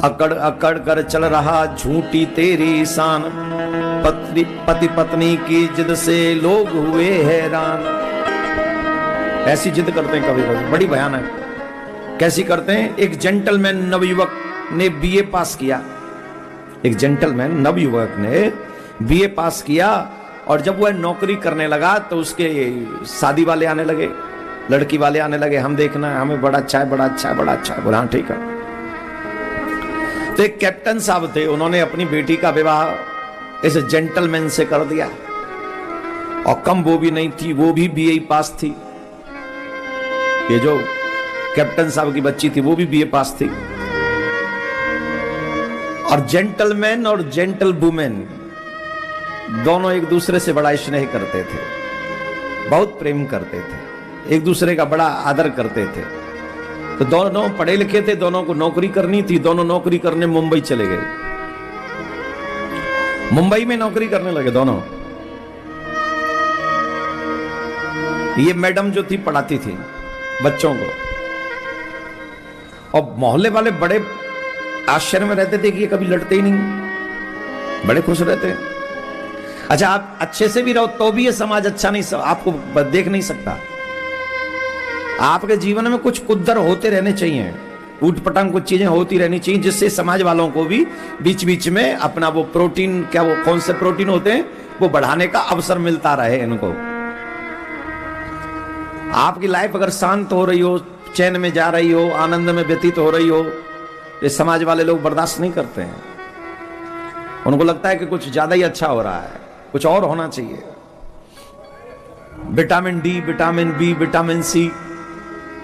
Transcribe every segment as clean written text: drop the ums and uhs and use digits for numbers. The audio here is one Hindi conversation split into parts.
अकड़ अकड़ कर चल रहा झूठी तेरी शान, पति पत्नी की जिद से लोग हुए हैरान। ऐसी जिद करते हैं कभी कभी, बड़ी भयानक। कैसी करते हैं? एक जेंटलमैन नवयुवक ने बीए पास किया, एक जेंटलमैन नवयुवक ने बीए पास किया, और जब वह नौकरी करने लगा तो उसके शादी वाले आने लगे, लड़की वाले आने लगे, हम देखना है, हमें बड़ा अच्छा है, बड़ा अच्छा है, बड़ा अच्छा है। बोला हाँ ठीक है। तो एक कैप्टन साहब थे, उन्होंने अपनी बेटी का विवाह इस जेंटलमैन से कर दिया, और कम वो भी नहीं थी, वो भी बीए पास थी। ये जो कैप्टन साहब की बच्ची थी वो भी बीए पास थी। और जेंटलमैन और जेंटल वुमेन दोनों एक दूसरे से बड़ा स्नेह करते थे, बहुत प्रेम करते थे, एक दूसरे का बड़ा आदर करते थे। तो दोनों पढ़े लिखे थे, दोनों को नौकरी करनी थी, दोनों नौकरी करने मुंबई चले गए, मुंबई में नौकरी करने लगे दोनों। ये मैडम जो थी पढ़ाती थी बच्चों को, और मोहल्ले वाले बड़े आश्चर्य में रहते थे कि ये कभी लड़ते ही नहीं, बड़े खुश रहते। अच्छा, आप अच्छे से भी रहो तो भी ये समाज अच्छा नहीं, आपको देख नहीं सकता। आपके जीवन में कुछ कुद्दर होते रहने चाहिए, ऊट पटांग कुछ चीजें होती रहनी चाहिए, जिससे समाज वालों को भी बीच बीच में अपना वो प्रोटीन, क्या वो कौन से प्रोटीन होते हैं, वो बढ़ाने का अवसर मिलता रहे इनको। आपकी लाइफ अगर शांत हो रही हो, चैन में जा रही हो, आनंद में व्यतीत हो रही हो, ये समाज वाले लोग बर्दाश्त नहीं करते हैं। उनको लगता है कि कुछ ज्यादा ही अच्छा हो रहा है, कुछ और होना चाहिए। Vitamin D, vitamin B, vitamin C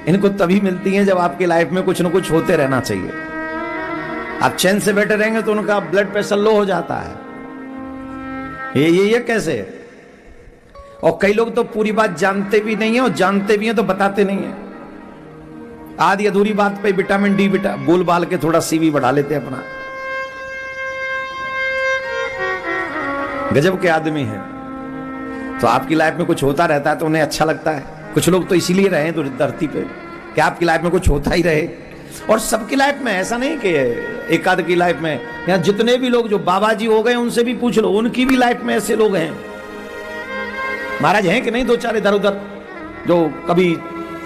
इनको तभी मिलती हैं जब आपकी लाइफ में कुछ न कुछ होते रहना चाहिए। आप चैन से बैठे रहेंगे तो उनका ब्लड प्रेशर लो हो जाता है। ये कैसे? और कई लोग तो पूरी बात जानते भी नहीं है, और जानते भी हैं तो बताते नहीं है। आधी अधूरी बात पे विटामिन डी बोल बाल के थोड़ा सीवी बढ़ा लेते हैं अपना। गजब के आदमी हैं। तो आपकी लाइफ में कुछ होता रहता है तो उन्हें अच्छा लगता है। कुछ लोग तो इसीलिए रहे तो धरती पे कि आपकी लाइफ में कुछ होता ही रहे। और सबकी लाइफ में ऐसा नहीं कि एक आध की लाइफ में, यहाँ जितने भी लोग जो बाबा जी हो गए उनसे भी पूछ लो, उनकी भी लाइफ में ऐसे लोग हैं। महाराज हैं कि नहीं दो चार इधर उधर, जो कभी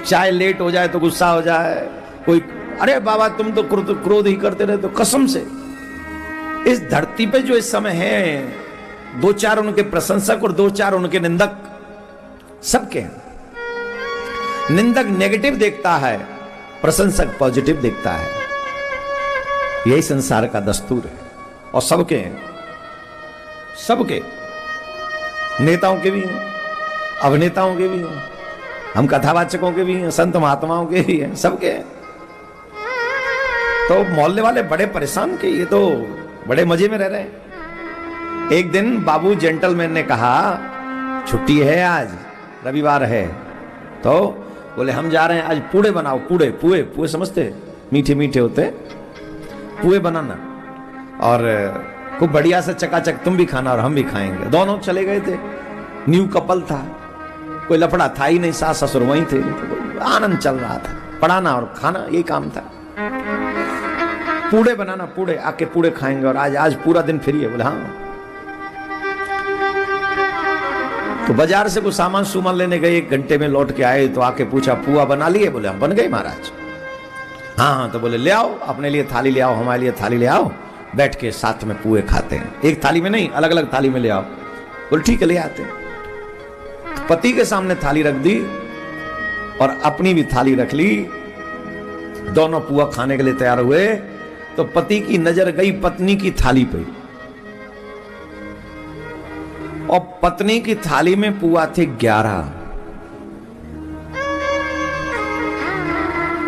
चाय लेट हो जाए तो गुस्सा हो जाए, कोई अरे बाबा तुम तो क्रोध ही करते रहे। तो कसम से इस धरती पे जो इस समय है, दो चार उनके प्रशंसक और दो चार उनके निंदक, सबके हैं। निंदक नेगेटिव देखता है, प्रशंसक पॉजिटिव देखता है। यही संसार का दस्तूर है। और सबके हैं, सबके, नेताओं के भी हैं, अभिनेताओं के भी हैं, हम कथावाचकों के भी हैं, संत महात्माओं के भी हैं, सबके हैं। तो मोहल्ले वाले बड़े परेशान के ये तो बड़े मजे में रह रहे हैं। एक दिन बाबू जेंटलमैन ने कहा छुट्टी है, आज रविवार है, तो बोले हम जा रहे हैं, आज पूड़े बनाओ। पूड़े, पुए, पुए समझते, मीठे मीठे होते, पुए बनाना, और खूब बढ़िया से चकाचक, तुम भी खाना और हम भी खाएंगे। दोनों चले गए थे, न्यू कपल था, कोई लफड़ा था ही नहीं, सास ससुर वहीं थे, आनंद चल रहा था, पढ़ाना और खाना यही काम था। पूड़े बनाना, पूड़े, आके पूड़े खाएंगे और आज पूरा दिन फ्री है। बोले हाँ। तो बाजार से कुछ सामान सुमान लेने गए, 1 घंटे में लौट के आए तो आके पूछा पुआ बना लिए? बोले हम बन गए महाराज। हाँ, तो बोले ले आओ, अपने लिए थाली ले आओ, हमारे लिए थाली ले आओ, बैठ के साथ में पुए खाते हैं। एक थाली में नहीं, अलग अलग थाली में ले आओ। बोले ठीक है ले आते हैं। तो पति के सामने थाली रख दी और अपनी भी थाली रख ली। दोनों पुआ खाने के लिए तैयार हुए तो पति की नजर गई पत्नी की थाली पे, और पत्नी की थाली में पुआ थे 11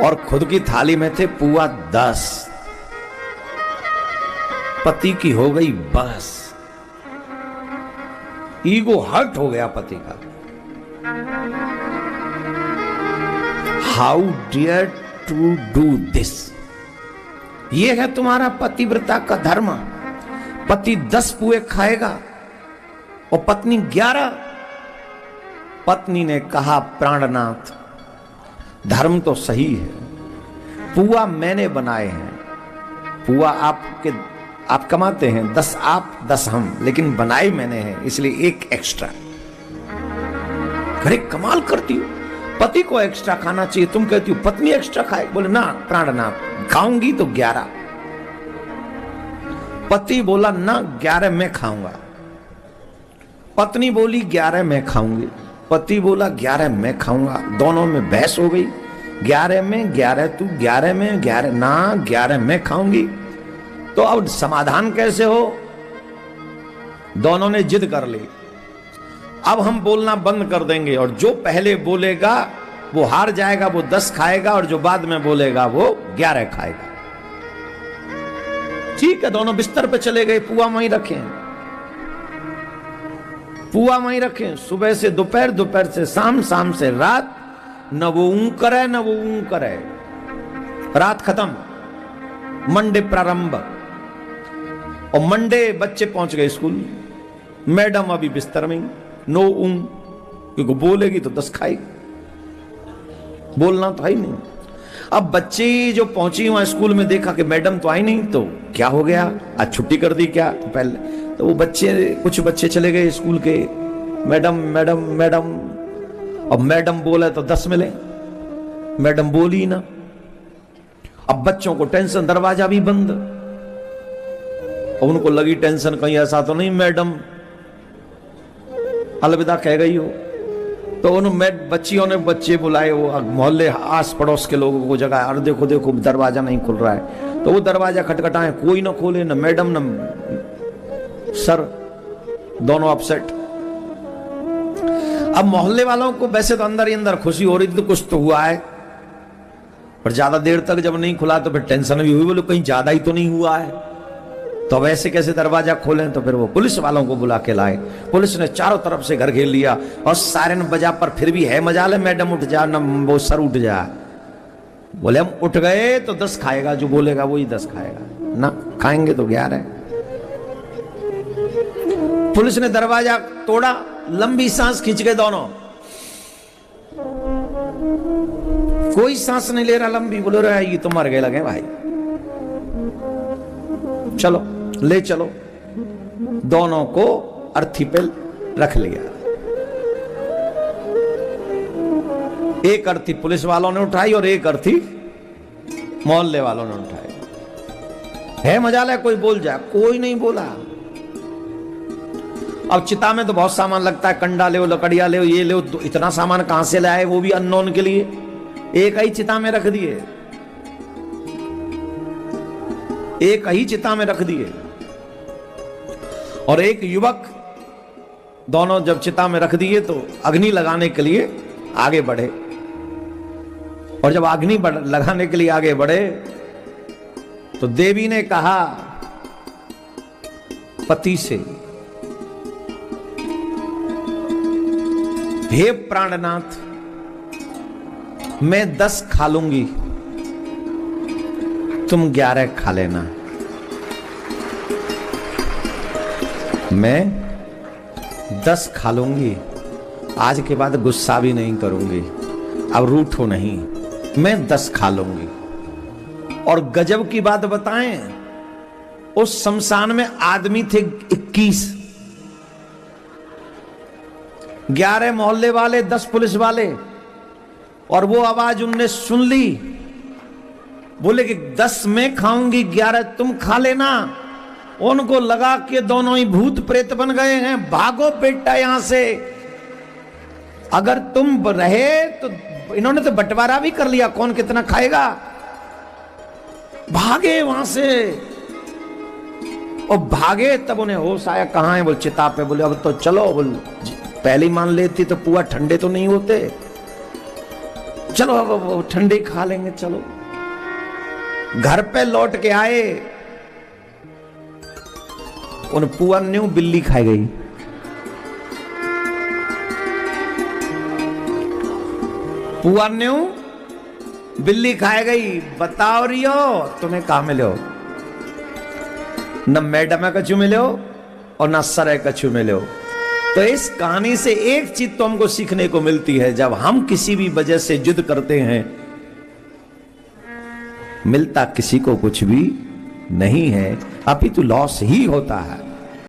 और खुद की थाली में थे पुआ 10। पति की हो गई बस, ईगो हर्ट हो गया पति का। How dare to do this? ये है तुम्हारा पतिव्रता का धर्म? पति 10 पुए खाएगा और पत्नी 11? पत्नी ने कहा प्राणनाथ धर्म तो सही है, पुआ मैंने बनाए हैं, पुआ आप कमाते हैं, 10 आप 10 हम, लेकिन बनाई मैंने है इसलिए 1 एक्स्ट्रा। अरे कमाल करती हो, पति को एक्स्ट्रा खाना चाहिए, तुम कहती हो पत्नी एक्स्ट्रा खाए। बोले ना प्राणनाथ, खाऊंगी तो 11। पति बोला ना 11 मैं खाऊंगा, पत्नी बोली 11 मैं खाऊंगी, पति बोला 11 मैं खाऊंगा, दोनों में बहस हो गई। 11 में 11 तू, 11 में 11 ना, 11 मैं खाऊंगी। तो अब समाधान कैसे हो? दोनों ने जिद कर ली, अब हम बोलना बंद कर देंगे और जो पहले बोलेगा वो हार जाएगा, वो 10 खाएगा, और जो बाद में बोलेगा वो 11 खाएगा। ठीक है, दोनों बिस्तर पे चले गए, पुआ वहीं रखे, पुआ वहीं रखे, सुबह से दोपहर, दोपहर से शाम, शाम से रात, न वो ऊं करे न वो ऊं करे। रात खत्म, मंडे प्रारंभ, और मंडे बच्चे पहुंच गए स्कूल, मैडम अभी बिस्तर में, नो ऊं, क्योंकि बोलेगी तो 10 खाएगी, बोलना तो है नहीं। अब बच्चे जो पहुंची वहां स्कूल में देखा कि मैडम तो आई नहीं, तो क्या हो गया, आज छुट्टी कर दी क्या? तो पहले तो वो बच्चे, कुछ बच्चे चले गए स्कूल के, मैडम मैडम मैडम। अब मैडम बोले तो 10 मिले, मैडम बोली ना। अब बच्चों को टेंशन, दरवाजा भी बंद, और उनको लगी टेंशन कहीं ऐसा तो नहीं मैडम अलविदा कह गई हो। तो उन बच्चियों ने बच्चे बुलाए, वो मोहल्ले आस पड़ोस के लोगों को जगाया, अरे देखो देखो दरवाजा नहीं खुल रहा है। तो वो दरवाजा खटखटाए, कोई ना खोले, ना मैडम ना सर, दोनों अपसेट। अब मोहल्ले वालों को वैसे तो अंदर ही अंदर खुशी हो रही थी, तो कुछ तो हुआ है, पर ज्यादा देर तक जब नहीं खुला तो फिर टेंशन भी हुई, बोले कहीं ज्यादा ही तो नहीं हुआ है। तो अब ऐसे कैसे दरवाजा खोलें? तो फिर वो पुलिस वालों को बुला के लाए, पुलिस ने चारों तरफ से घर घेर लिया और सायरन बजा, पर फिर भी है मजाल है, मैडम उठ जा, न वो सर उठ जा। बोले हम उठ गए तो 10 खाएगा, जो बोलेगा वही 10 खाएगा, ना खाएंगे तो 11। पुलिस ने दरवाजा तोड़ा, लंबी सांस खींच गए दोनों, कोई सांस नहीं ले रहा लंबी। बोले रहे ये तो मर गए लगे भाई, चलो ले चलो। दोनों को अर्थी पे रख लिया, एक अर्थी पुलिस वालों ने उठाई और एक अर्थी मोहल्ले वालों ने उठाई। है मजाल है कोई बोल जाए, कोई नहीं बोला। अब चिता में तो बहुत सामान लगता है, कंडा ले, लकड़िया ले, ये ले, तो इतना सामान कहां से लाए, वो भी अननोन के लिए। एक ही चिता में रख दिए, एक ही चिता में रख दिए। और एक युवक, दोनों जब चिता में रख दिए तो अग्नि लगाने के लिए आगे बढ़े, और जब अग्नि लगाने के लिए आगे बढ़े तो देवी ने कहा पति से, हे प्राणनाथ, मैं 10 खा लूंगी, तुम 11 खा लेना। मैं 10 खा लूंगी, आज के बाद गुस्सा भी नहीं करूंगी, अब रूठो नहीं, मैं 10 खा लूंगी। और गजब की बात बताएं, उस शमशान में आदमी थे 21, 11 मोहल्ले वाले, 10 पुलिस वाले। और वो आवाज उनने सुन ली, बोले कि 10 मैं खाऊंगी, 11 तुम खा लेना। उनको लगा कि दोनों ही भूत प्रेत बन गए हैं, भागो बेटा यहां से। अगर तुम रहे तो इन्होंने तो बंटवारा भी कर लिया, कौन कितना खाएगा। भागे वहां से, और भागे तब उन्हें होश आया, कहां है? बोल चिता पे। बोले अब तो चलो, बोल पहले मान लेती तो पुआ ठंडे तो नहीं होते, चलो अब ठंडे खा लेंगे। चलो घर पे लौट के आए, उन पुआ ने बिल्ली खाई गई। पुआ ने बिल्ली खाई गई। बताओ रियो तुम्हें कहा मिले हो? न मैडम कछु मिले हो और न सर कछु मिले हो। तो इस कहानी से एक चीज तो हमको सीखने को मिलती है, जब हम किसी भी वजह से जिद करते हैं, मिलता किसी को कुछ भी नहीं है, अपितु लॉस ही होता है।